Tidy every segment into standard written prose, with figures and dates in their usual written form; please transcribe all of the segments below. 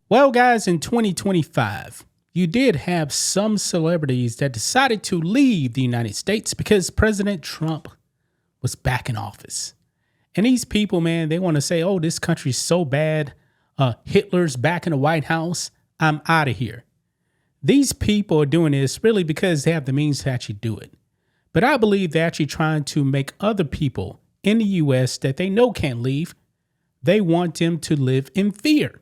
Well, guys, in 2025, you did have some celebrities that decided to leave the United States because President Trump was back in office. And these people, man, they want to say, oh, this country's so bad. Hitler's back in the White House. I'm out of here. These people are doing this really because they have the means to actually do it. But I believe they're actually trying to make other people in the U.S. that they know can't leave. They want them to live in fear.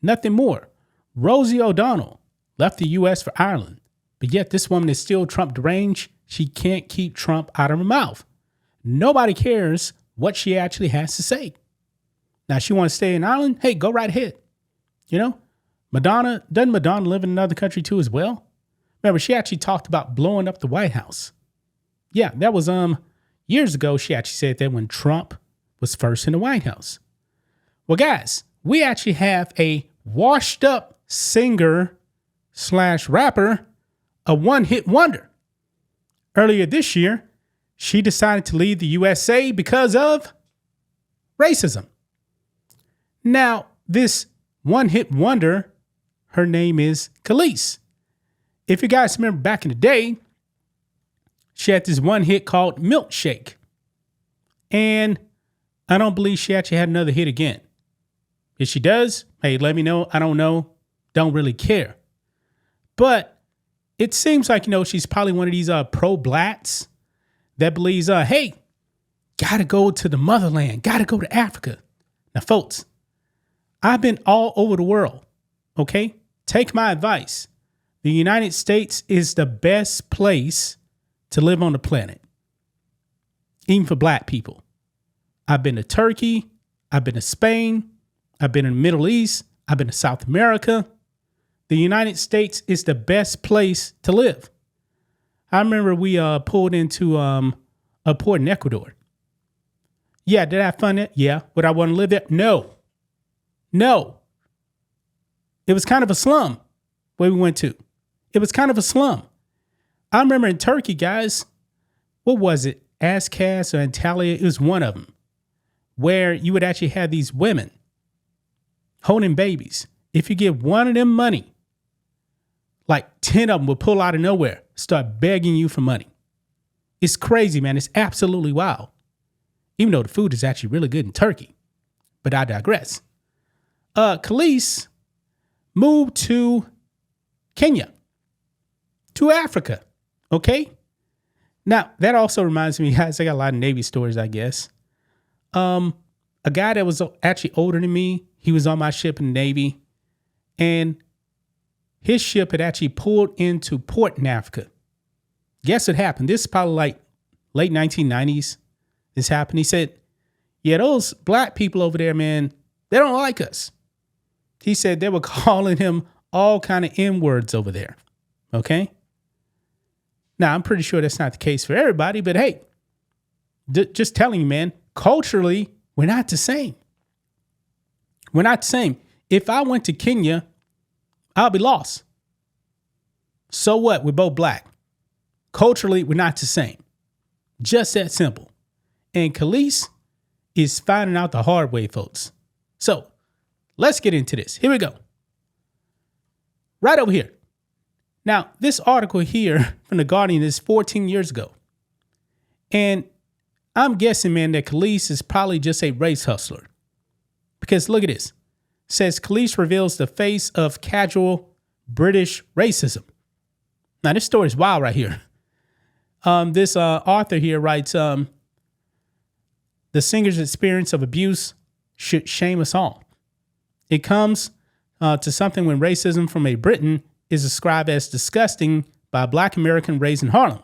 Nothing more. Rosie O'Donnell left the U.S. for Ireland, but yet this woman is still Trump deranged. She can't keep Trump out of her mouth. Nobody cares what she actually has to say. Now, she wants to stay in Ireland. Hey, go right ahead. You know, doesn't Madonna live in another country too as well? Remember, she actually talked about blowing up the White House. Yeah, that was years ago. She actually said that when Trump was first in the White House. Well, guys, we actually have a washed up singer/rapper, a one-hit wonder. Earlier this year, she decided to leave the USA because of racism. Now, this one-hit wonder, her name is Kelis. If you guys remember back in the day, she had this one hit called Milkshake. And I don't believe she actually had another hit again. If she does, hey, let me know. I don't know. Don't really care. But it seems like, she's probably one of these pro-blacks that believes, hey, gotta go to the motherland, gotta go to Africa. Now, folks, I've been all over the world, okay? Take my advice. The United States is the best place to live on the planet, even for black people. I've been to Turkey. I've been to Spain. I've been in the Middle East. I've been to South America. The United States is the best place to live. I remember we pulled into a port in Ecuador. Yeah, did I have fun there? Yeah. Would I want to live there? No. It was kind of a slum where we went to. It was kind of a slum. I remember in Turkey, guys, what was it? Askas or Antalya? It was one of them where you would actually have these women holding babies. If you give one of them money, like 10 of them will pull out of nowhere, start begging you for money. It's crazy, man. It's absolutely wild. Even though the food is actually really good in Turkey. But I digress. Kelis moved to Kenya, to Africa. Okay. Now, that also reminds me, guys, I got a lot of Navy stories, I guess. A guy that was actually older than me, he was on my ship in the Navy, and his ship had actually pulled into port in Africa. Guess what happened? This is probably like late 1990s. This happened. He said, yeah, those black people over there, man, they don't like us. He said they were calling him all kind of N-words over there. Okay. Now, I'm pretty sure that's not the case for everybody, but hey, just telling you, man, culturally, we're not the same. We're not the same. If I went to Kenya, I'll be lost. So what? We're both black. Culturally, we're not the same. Just that simple. And Kelis is finding out the hard way, folks. So let's get into this. Here we go. Right over here. Now, this article here from The Guardian is 14 years ago. And I'm guessing, man, that Kelis is probably just a race hustler. Because look at this. It says Kelis reveals the face of casual British racism. Now, this story is wild right here. This author here writes, the singer's experience of abuse should shame us all. It comes to something when racism from a Briton is described as disgusting by a black American raised in Harlem.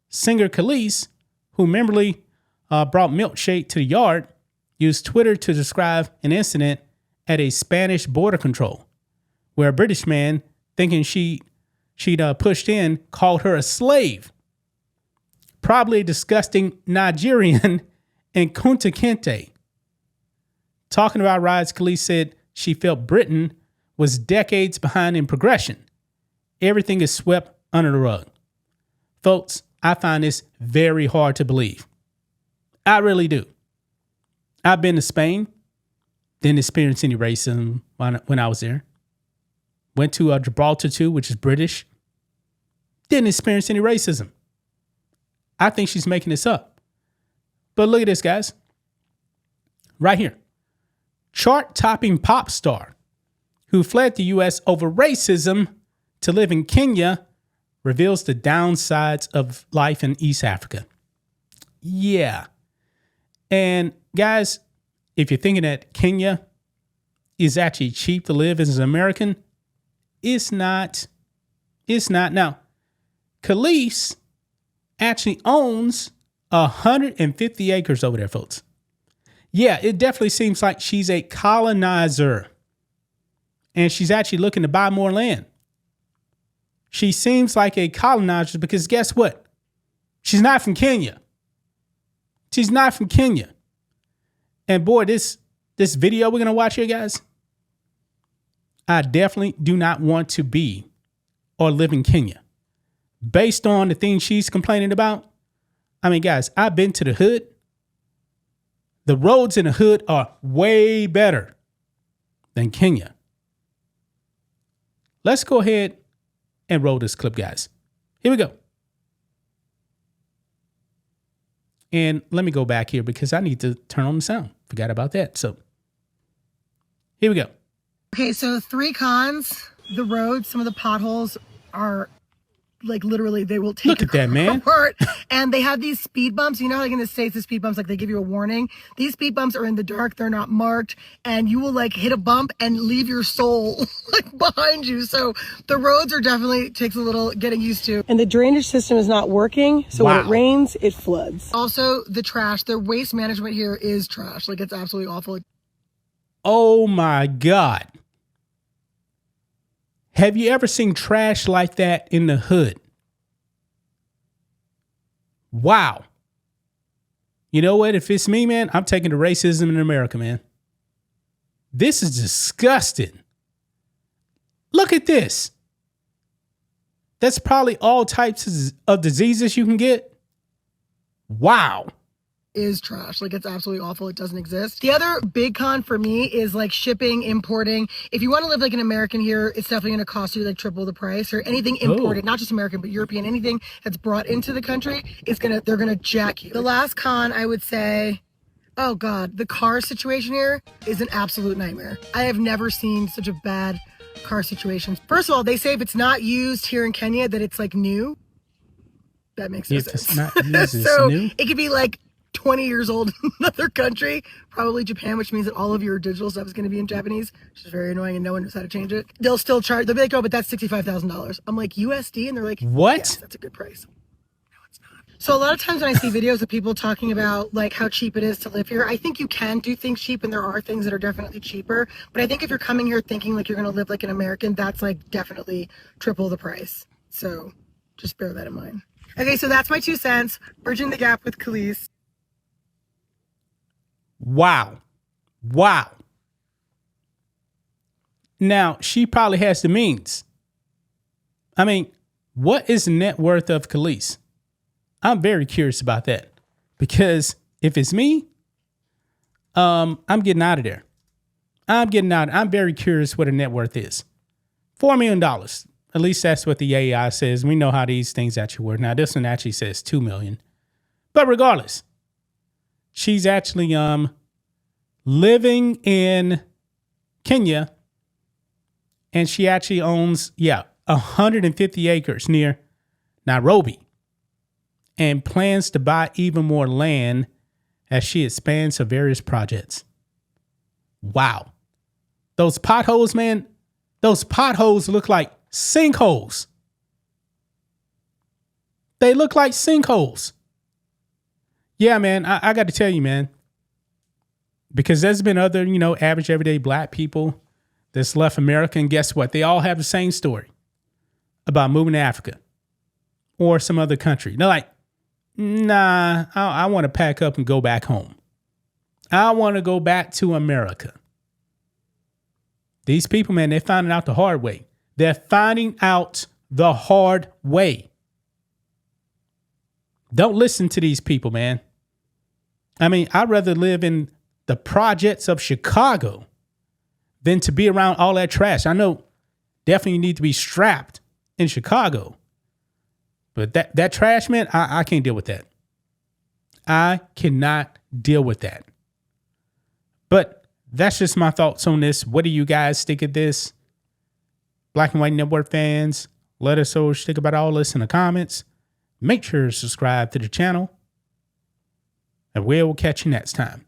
Singer Kelis, who memorably brought Milkshake to the yard, used Twitter to describe an incident at a Spanish border control, where a British man, thinking she'd pushed in, called her a slave. Probably a disgusting Nigerian in Kunta Kinte. Talking about riots, Kelis said she felt Britain was decades behind in progression. Everything is swept under the rug. Folks, I find this very hard to believe. I really do. I've been to Spain, didn't experience any racism when I was there. went to Gibraltar too, which is British. Didn't experience any racism. I think she's making this up. But look at this, guys. Right here. Chart-topping pop star who fled the U.S. over racism to live in Kenya reveals the downsides of life in East Africa. Yeah. And guys, if you're thinking that Kenya is actually cheap to live as an American, it's not. It's not. Now, Kelis actually owns 150 acres over there, folks. Yeah, it definitely seems like she's a colonizer. And she's actually looking to buy more land. She seems like a colonizer because guess what? She's not from Kenya. She's not from Kenya. And boy, this video we're going to watch here, guys, I definitely do not want to be or live in Kenya. Based on the things she's complaining about. I mean, guys, I've been to the hood. The roads in the hood are way better than Kenya. Let's go ahead and roll this clip, guys. Here we go. And let me go back here because I need to turn on the sound. Forgot about that. So here we go. Okay, so 3 cons. The roads, some of the potholes are like literally they will take Look at that, man. apart. And they have these speed bumps. You know, like in the States, the speed bumps, like they give you a warning. These speed bumps are in the dark. They're not marked. And you will like hit a bump and leave your soul like behind you. So the roads are definitely takes a little getting used to. And the drainage system is not working. So when it rains, it floods. Also, the trash, their waste management here is trash. Like it's absolutely awful. Oh my God. Have you ever seen trash like that in the hood? Wow. You know what? If it's me, man, I'm taking the racism in America, man. This is disgusting. Look at this. That's probably all types of diseases you can get. Wow. Is trash. Like it's absolutely awful. It doesn't exist. The other big con for me is like shipping, importing. If you want to live like an American here, it's definitely going to cost you like triple the price. Or anything imported, not just American, but European, anything that's brought into the country, they're gonna jack you. The last con I would say, oh God, the car situation here is an absolute nightmare. I have never seen such a bad car situation. First of all, they say if it's not used here in Kenya that it's like new. That makes no sense. It's not used, so new? It could be like 20 years old in another country, probably Japan, which means that all of your digital stuff is going to be in Japanese, which is very annoying and no one knows how to change it. They'll still charge, they'll be like, oh, but that's $65,000. I'm like, USD? And they're like, what? Yes, that's a good price. No, it's not. So a lot of times when I see videos of people talking about like how cheap it is to live here, I think you can do things cheap and there are things that are definitely cheaper. But I think if you're coming here thinking like you're going to live like an American, that's like definitely triple the price. So just bear that in mind. Okay, so that's my 2 cents. Bridging the gap with Kelis. Wow. Wow. Now, she probably has the means. I mean, what is the net worth of Kelis? I'm very curious about that. Because if it's me, I'm getting out of there. I'm very curious what her net worth is. $4 million. At least that's what the AI says. We know how these things actually work. Now, this one actually says $2 million. But regardless, she's actually living in Kenya, and she actually owns 150 acres near Nairobi, and plans to buy even more land as she expands her various projects. Wow, those potholes, man! Those potholes look like sinkholes. They look like sinkholes. Yeah, man, I got to tell you, man, because there's been other, average, everyday black people that's left America, and guess what? They all have the same story about moving to Africa or some other country. They're like, nah, I want to pack up and go back home. I want to go back to America. These people, man, they're finding out the hard way. They're finding out the hard way. Don't listen to these people, man. I mean, I'd rather live in the projects of Chicago than to be around all that trash. I know definitely need to be strapped in Chicago. But that trash, man, I can't deal with that. I cannot deal with that. But that's just my thoughts on this. What do you guys think of this? Black and White Network fans, let us know what you think about all this in the comments. Make sure to subscribe to the channel. And we'll catch you next time.